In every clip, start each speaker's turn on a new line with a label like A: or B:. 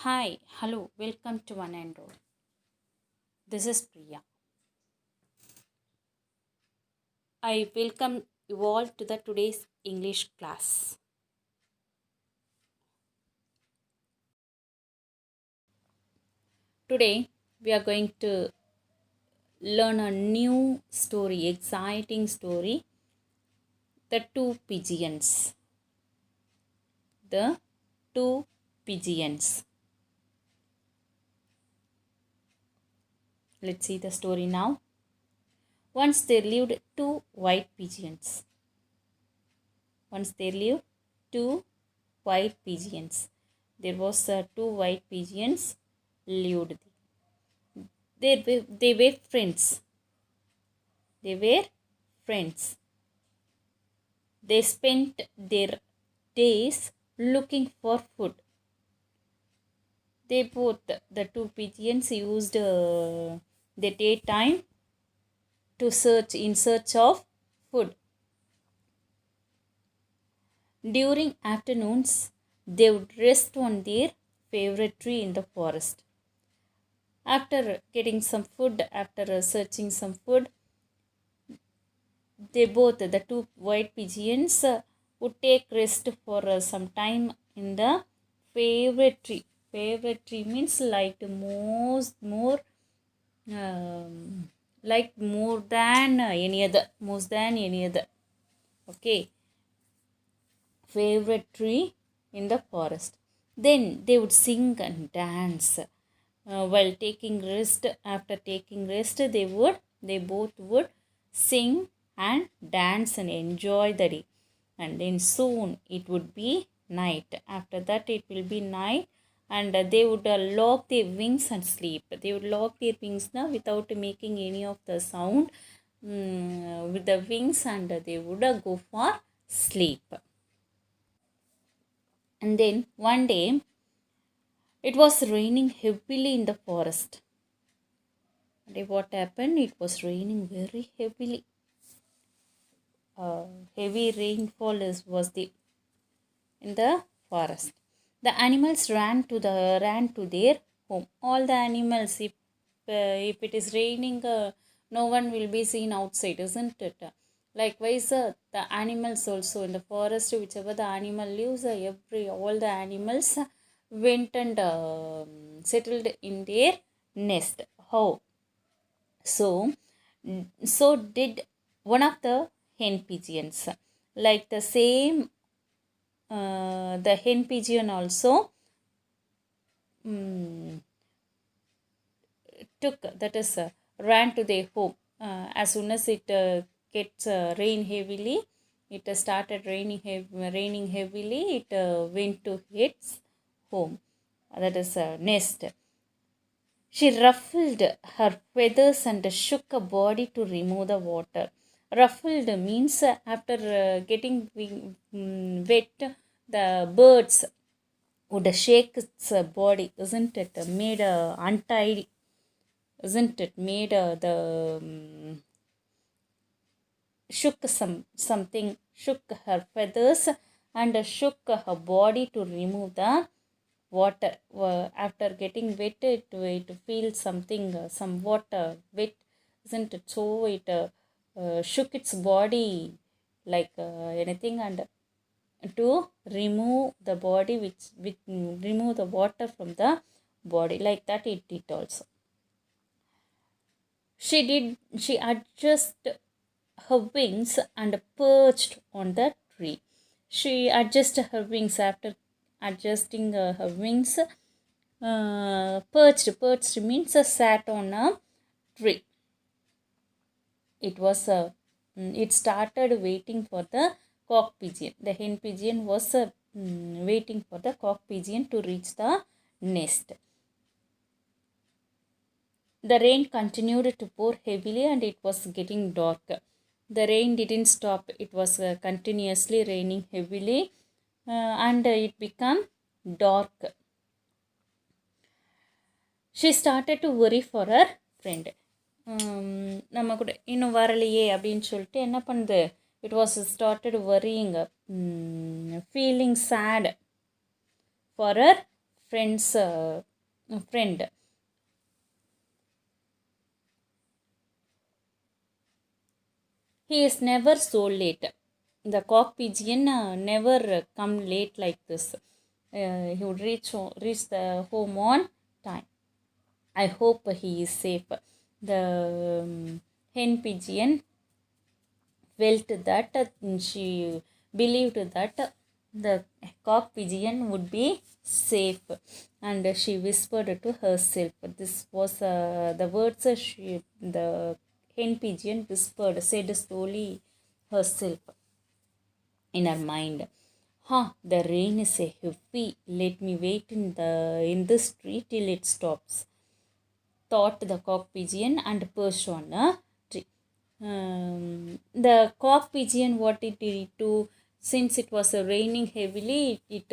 A: Hi, hello, welcome to One and Roll. This is Priya. I welcome you all to the today's English class. Today we are going to learn a new story, exciting story, The Two Pigeons. The Two Pigeons. Let's see the story now. Once there lived two white pigeons. Once there lived two white pigeons. There was two white pigeons lived. They were friends. They were friends. They spent their days looking for food. They both, the two pigeons, used the daytime to search of food. During afternoons, they would rest on their favorite tree in the forest. After getting some food, after searching some food, they both, the two white pigeons, would take rest for some time in the favorite tree. Favorite tree means like the more like more than any other, most than any other. Okay, favorite tree in the forest. Then they would sing and dance while taking rest. After taking rest, they both would sing and dance and enjoy the day. And then soon it would be night. After that, it will be night, and they would lock their wings and sleep. They would lock their wings now without making any of the sound with the wings, and they would go for sleep. And then one day it was raining heavily in the forest. And what happened? It was raining very heavily. Heavy rainfall was the in the forest. The animals ran to their home. All the animals, if it is raining, no one will be seen outside, isn't it? Likewise, the animals also in the forest, whichever the animal lives, all the animals went and settled in their nest. How? So, so did one of the hen pigeons. Like the same, the hen pigeon also um, took, that is, ran to their home. As soon as it gets rain heavily, it started raining heavily. It went to its home, that is nest. She ruffled her feathers and shook her body to remove the water. Ruffled means after getting wet, the birds would shake its body, isn't it? Made untidy, isn't it? Made the shook something, shook her feathers and shook her body to remove the water. After getting wet, it feels something, somewhat wet, isn't it? So it shook its body like anything, and to remove the body, which remove the water from the body, like that it did also. She adjusted her wings and perched on the tree. She adjusted her wings. After adjusting her wings, perched means sat on a tree. It started waiting for the cock pigeon. The hen pigeon was waiting for the cock pigeon to reach the nest. The rain continued to pour heavily and it was getting dark. The rain didn't stop. It was continuously raining heavily, and it became dark. She started to worry for her friend. நம்ம கூட இன்னும் வரலையே அப்படின்னு சொல்லிட்டு என்ன பண்ணுது, it was started worrying, feeling chat for her friend. He is never so late. The cock pigeon never come late like this. He would reach the home on time. I hope he is safe. The hen pigeon felt that she believed that the cock pigeon would be safe, and she whispered to herself. This was the words the hen pigeon said slowly herself in her mind. Huh, the rain is a heavy. Let me wait in this tree till it stops, thought the cock pigeon and perched on a tree. The cock pigeon, what it did to, since it was raining heavily, it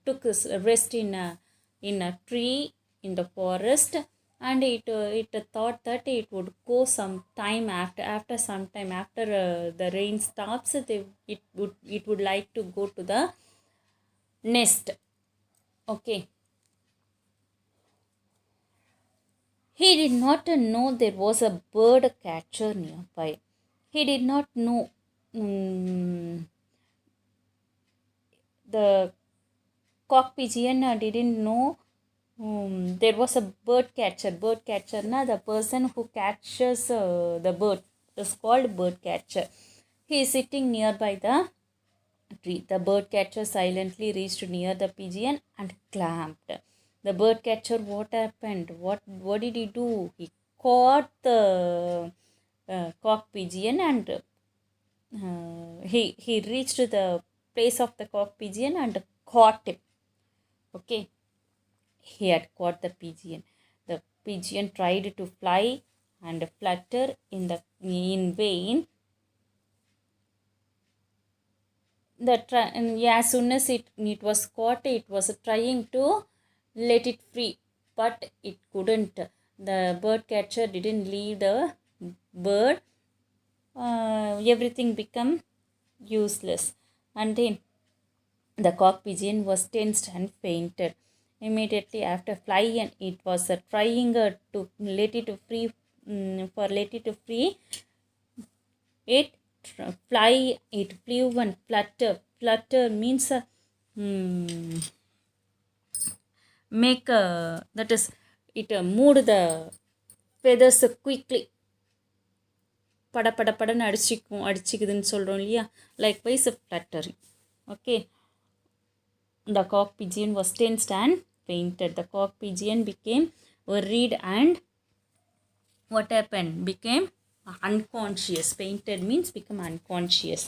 A: took a rest in a tree in the forest, and it thought that it would go some time after some time after the rain stops, it would like to go to the nest. Okay. He did not know there was a bird catcher nearby. He did not know the cock pigeon didn't know there was a bird catcher. Bird catcher, na, the person who catches the bird is called bird catcher. He is sitting nearby the tree. The bird catcher silently reached near the pigeon and clamped. The bird catcher, what happened? What did he do? He caught the cock pigeon, and he reached the place of the cock pigeon and caught him. Okay, he had caught the pigeon. The pigeon tried to fly and flutter in vain. As soon as it was caught, it was trying to let it free, but it couldn't. The bird catcher didn't leave the bird. Everything became useless, and then the cock pigeon was tensed and fainted. Immediately after flying, it was trying to let it free. Let it free, it it flew and flutter. Flutter means make that is, it moved the feathers quickly. படன்னு அடிச்சிக்குதுன்னு சொல்கிறோம் இல்லையா, likewise fluttering. Okay, the cock pigeon was tensed and fainted. The cock pigeon became worried and what happened? Became unconscious. Fainted means become unconscious.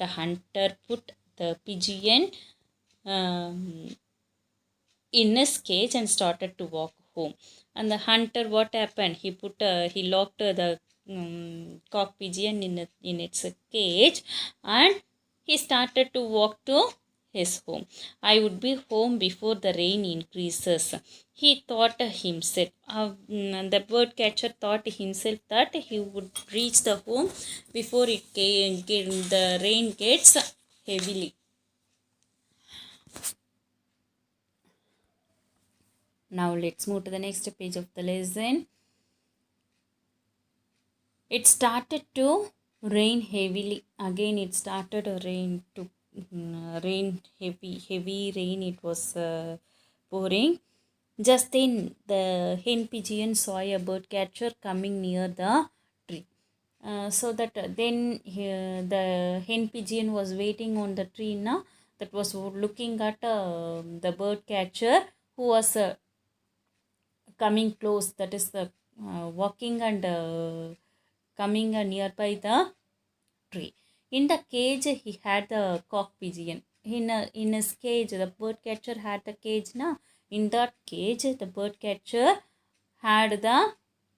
A: The hunter put the pigeon in his cage and started to walk home. And the hunter, what happened? He locked the cock pigeon in its cage, and he started to walk to his home. I would be home before the rain increases, he thought himself. The bird catcher thought himself that he would reach the home before the rain gets heavily. Now let's move to the next page of the lesson. It started to rain heavily. Again, it started to rain heavy rain. It was pouring. Just then, the hen pigeon saw a bird catcher coming near the tree. So that then the hen pigeon was waiting on the tree now. That was looking at the bird catcher who was coming close. That is the walking and coming nearby the tree. In the cage, he had the cock pigeon. In his cage, the bird catcher had the cage. In that cage, the bird catcher had the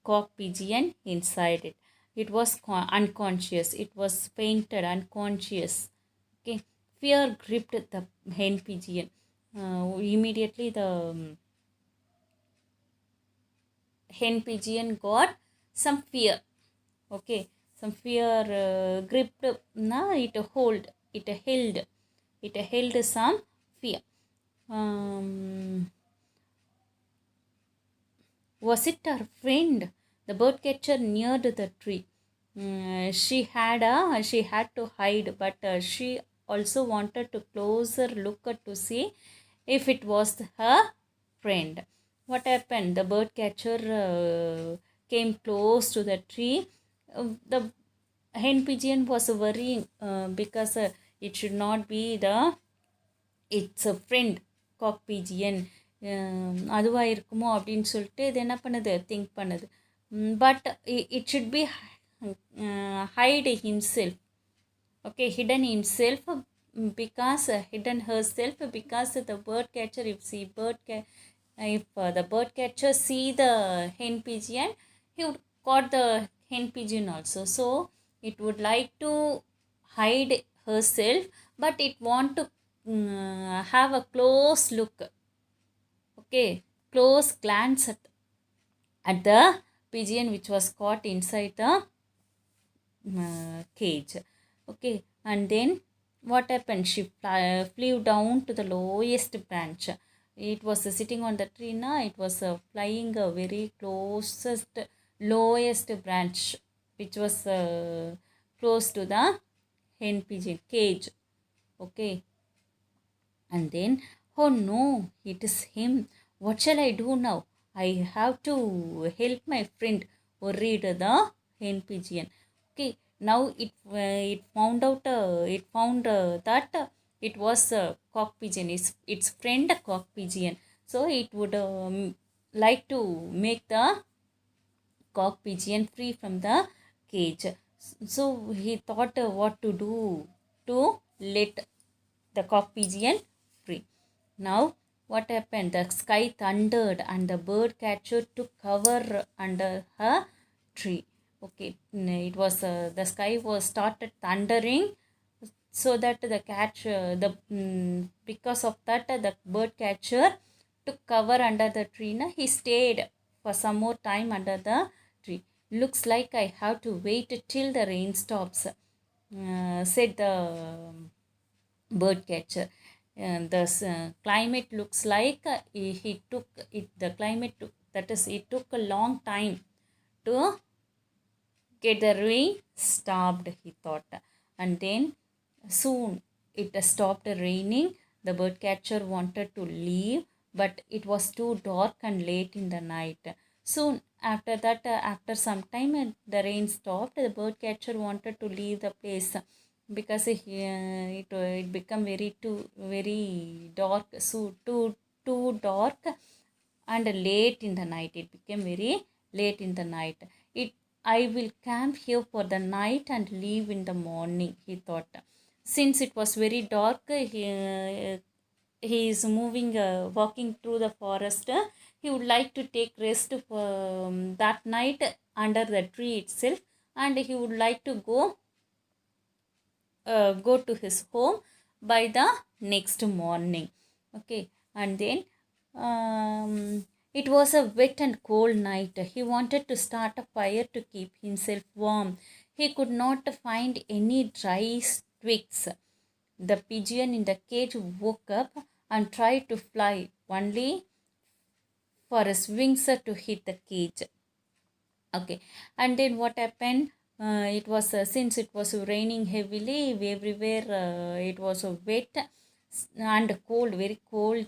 A: cock pigeon inside it. It was unconscious. It was fainted, unconscious. Okay, fear gripped the hen pigeon. Immediately, the hen pigeon got some fear. Okay, some fear gripped. It held some fear. Was it her friend? The birdcatcher neared the tree. She had to hide, but she also wanted to closer look to see if it was her friend. What happened? The birdcatcher came close to the tree. The hen pigeon was worrying because it should not be the its a friend cock pigeon. அதுவாக இருக்குமோ அப்படின்னு சொல்லிட்டு இது என்ன பண்ணுது, think பண்ணுது. But it should be hide himself, okay, hidden himself, because hidden herself, because the bird catcher, if the bird catcher see the hen pigeon, he would caught the hen pigeon also. So it would like to hide herself, but it want to have a close look, okay, close glance at the pigeon which was caught inside the cage. Okay, and then what happened? She flew down to the lowest branch. It was sitting on the tree now. It was flying a very closest lowest branch which was close to the hen pigeon cage. Okay, and then, oh no, it is him. What shall I do now? I have to help my friend, worried the hen pigeon. Okay, now it found out that it was a cock pigeon, its friend cock pigeon. So it would like to make the cock pigeon free from the cage. So he thought what to do to let the cock pigeon free. Now what happened? The sky thundered and the bird catcher took cover under her tree. Okay, it was the sky was started thundering, so that the because of that the bird catcher took cover under the tree. Now he stayed for some more time under the tree. Looks like I have to wait till the rain stops, said the bird catcher. The climate looks like he took it. The climate took, that is, it took a long time to get the rain stopped, he thought. And then soon it stopped raining. The bird catcher wanted to leave, but it was too dark and late in the night. Soon after that, after some time, the rain stopped. The bird catcher wanted to leave the place because it become very dark, so too dark and late in the night. It became very late in the night. I will camp here for the night and leave in the morning, he thought. Since it was very dark, he is walking through the forest. He would like to take rest for that night under the tree itself, and he would like to go to his home by the next morning. Okay, and then it was a wet and cold night. He wanted to start a fire to keep himself warm. He could not find any dry twigs. The pigeon in the cage woke up and tried to fly, only for his wings to hit the cage. Okay, and then what happened? It was since it was raining heavily everywhere, it was a wet and cold, very cold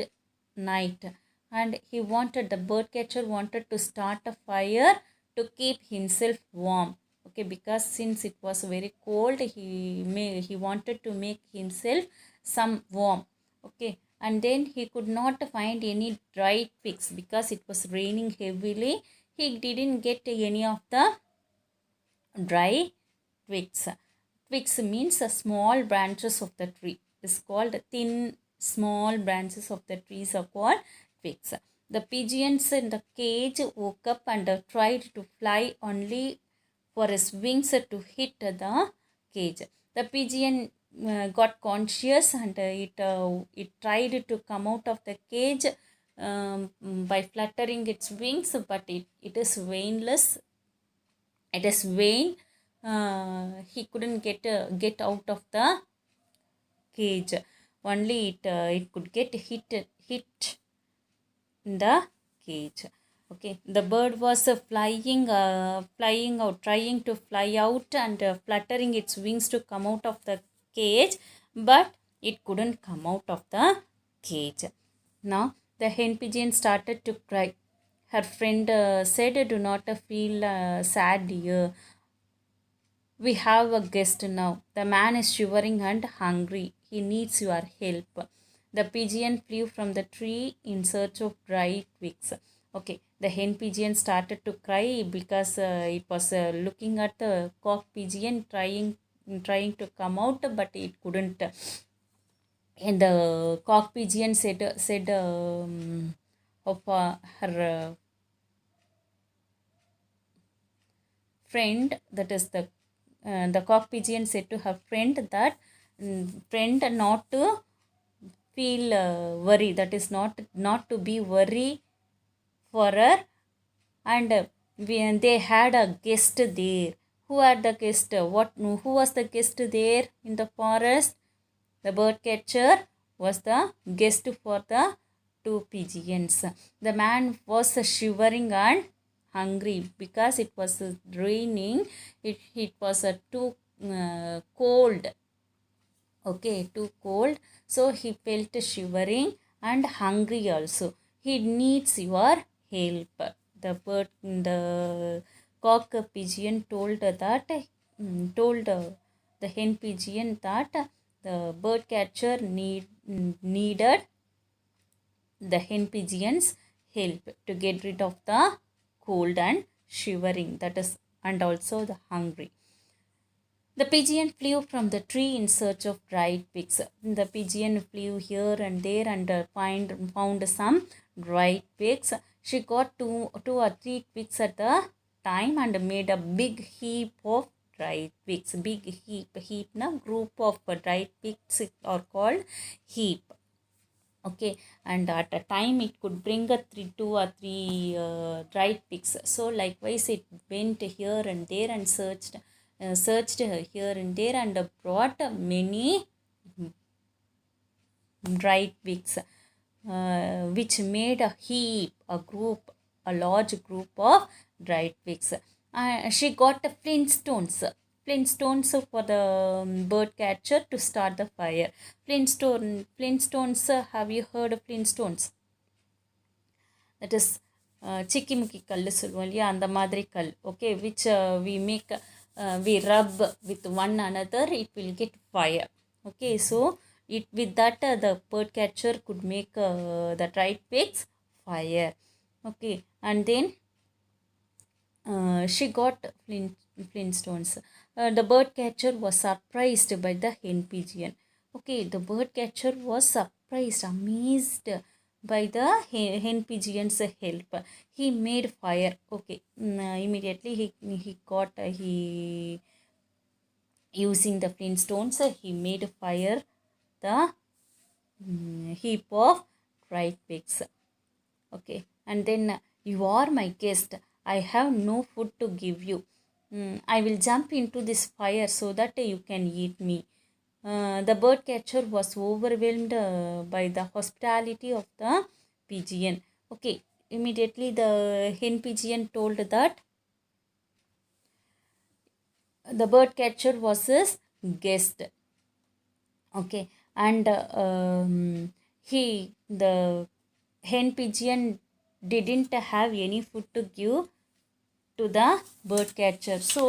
A: night, and the bird catcher wanted to start a fire to keep himself warm. Okay, because since it was very cold, he wanted to make himself some warm. Okay, and then he could not find any dry twigs because it was raining heavily. He didn't get any of the dry twigs. Twigs means small branches of the tree. It's called thin, small branches of the trees are called twigs. The pigeons in the cage woke up and tried to fly, only for his wings to hit the cage. The pigeon got conscious and it tried to come out of the cage by fluttering its wings, but it is vainless. It is vain. He couldn't get out of the cage. Only it could get hit in the cage. Okay, the bird was flying out, trying to fly out and fluttering its wings to come out of the cage, but it couldn't come out of the cage. Now the hen pigeon started to cry. Her friend said, "Do not feel sad, dear. We have a guest now. The man is shivering and hungry. He needs your help." The pigeon flew from the tree in search of dry twigs. Okay, the hen pigeon started to cry because it was looking at the cock pigeon trying to come out, but it couldn't. And the cock pigeon said of her friend, that is the cock pigeon said to her friend that, friend, not to feel worry, that is not to be worry for her. And they had a guest there. Who had the guest? Who was the guest there in the forest? The bird catcher was the guest for the two pigeons. The man was shivering and hungry because it was raining. It was too cold. Okay, too cold. So he felt shivering and hungry also. He needs your help. The cock pigeon told the hen pigeon that the bird catcher needed the hen pigeon's help to get rid of the cold and shivering, that is, and also the hungry. The pigeon flew from the tree in search of dried twigs. The pigeon flew here and there and found some dried twigs. She got two or three twigs at the time and made a big heap of dried twigs. Big heap na group of dried twigs are called heap. Okay, and at a time it could bring two or three dried twigs. So likewise it went here and there and searched here and there and brought many dried twigs, which made a heap, a large group of dried twigs. She got flintstones for the bird catcher to start the fire. Flintstones, have you heard of flintstones? That is சிக்கிமுக்கி கல் சொல்லுவோம் இல்லையா, அந்த மாதிரி கல். Okay, which we rub with one another, it will get fire. Okay, so with that the bird catcher could make the dried twigs fire. Okay, and then she got flintstones. The bird catcher was surprised by the hen pigeon. Okay, the bird catcher was surprised, amazed by the hen pigeon's help. He made fire. Okay, immediately he using the flintstones, he made fire the heap of dried twigs. Okay, and then, "You are my guest. I have no food to give you. I will jump into this fire so that you can eat me." The bird catcher was overwhelmed by the hospitality of the pigeon. Okay, immediately the hen pigeon told that the bird catcher was his guest. Okay, and the hen pigeon didn't have any food to give to the bird catcher. So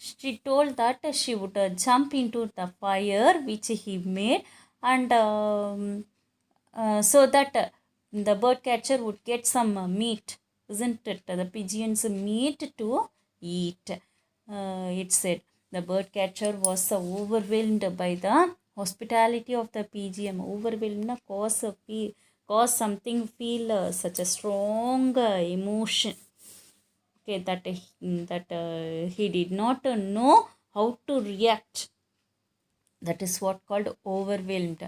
A: she told that she would jump into the fire which he made, and so that the bird catcher would get some meat, isn't it? The pigeon's meat to eat. It said the bird catcher was overwhelmed by the hospitality of the pigeon. Overwhelmed cause something feel such a strong emotion. Okay, that he did not know how to react. That is what called overwhelmed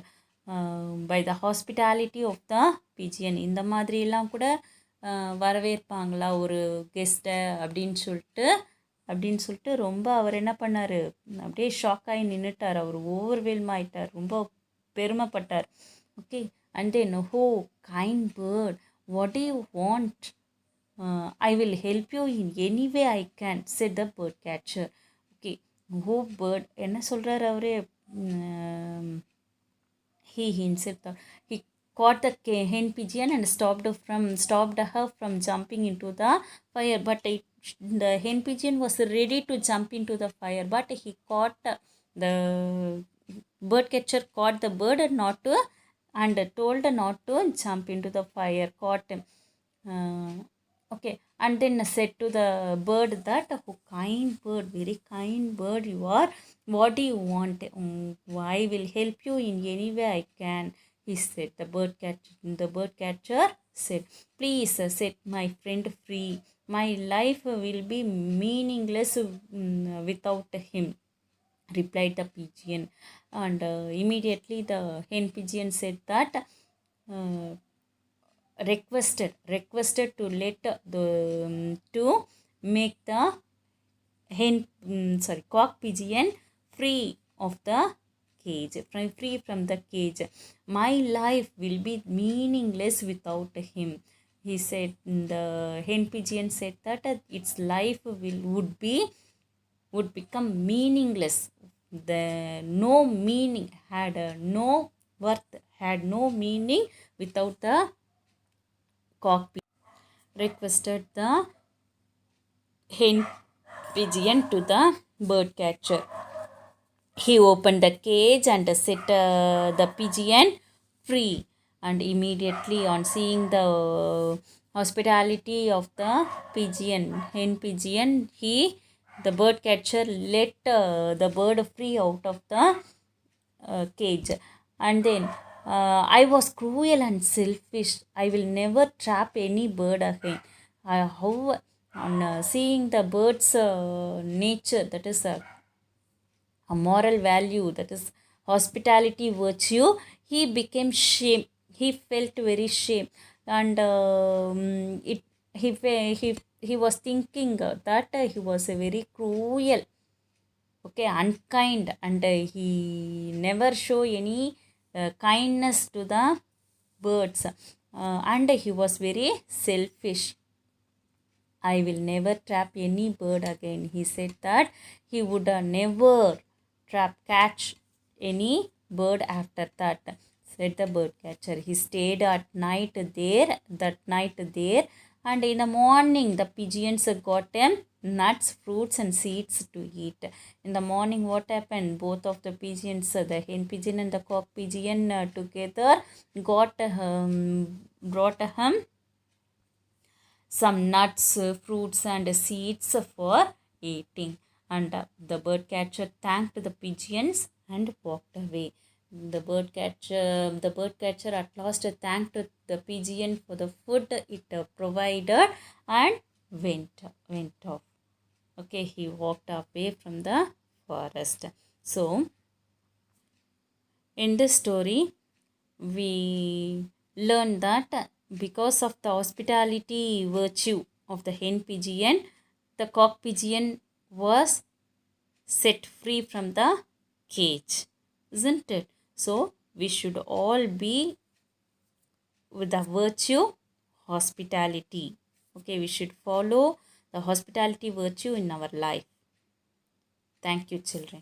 A: by the hospitality of the pigeon. இந்த மாதிரிலாம் கூட வரவேற்பாங்களா ஒரு கெஸ்ட்டை அப்படின்னு சொல்லிட்டு ரொம்ப அவர் என்ன பண்ணார், அப்படியே ஷாக் ஆகி நின்றுட்டார். அவர் ஓவர்வெல்ம் ஆகிட்டார், ரொம்ப பெருமைப்பட்டார். Okay, and then, "Oh, kind bird, what do you want?" I will help you in any way I can, said the bird catcher. Okay, who bird என்ன சொல்கிறார் அவரே, he himself thought. He caught the hen pigeon and stopped her from jumping into the fire. But the hen pigeon was ready to jump into the fire, but he caught the bird catcher caught the bird and told not to jump into the fire. Caught him. Okay, and then said to the bird that, oh, kind bird, very kind bird you are, what do you want? I will help you in any way I can, he said. The bird catcher said, please set my friend free, my life will be meaningless without him, replied the pigeon. And immediately the hen pigeon said that, uh, requested to let the to make the cock pigeon free of the cage, free from the cage. My life will be meaningless without him, he said. The hen pigeon said that its life would become meaningless. The no meaning had no worth, had no meaning without the cockpit. Requested the hen pigeon to the bird catcher. He opened the cage and set the pigeon free. And immediately, on seeing the hospitality of the hen pigeon, the bird catcher let the bird free out of the cage. And then, I was cruel and selfish, I will never trap any bird again. How on seeing the bird's nature, that is a moral value, that is hospitality virtue, he became shame, he felt very shame. And it he was thinking that he was a very cruel, okay, unkind, and he never show any kindness to the birds, and he was very selfish. I will never trap any bird again, he said that he would never catch any bird after that, said the bird catcher. He stayed that night there, and in the morning the pigeons got him nuts, fruits, and seeds to eat. In the morning, what happened? Both of the pigeons, the hen pigeon and the cock pigeon, together brought him some nuts, fruits, and seeds for eating. And the bird catcher thanked the pigeons and walked away. The bird catcher at last thanked the pigeon for the food it provided and went off. Okay, he walked away from the forest. So, in this story, we learn that because of the hospitality virtue of the hen pigeon, the cock pigeon was set free from the cage, isn't it? So, we should all be with the virtue hospitality. Okay, we should follow the hospitality virtue in our life. Thank you, children.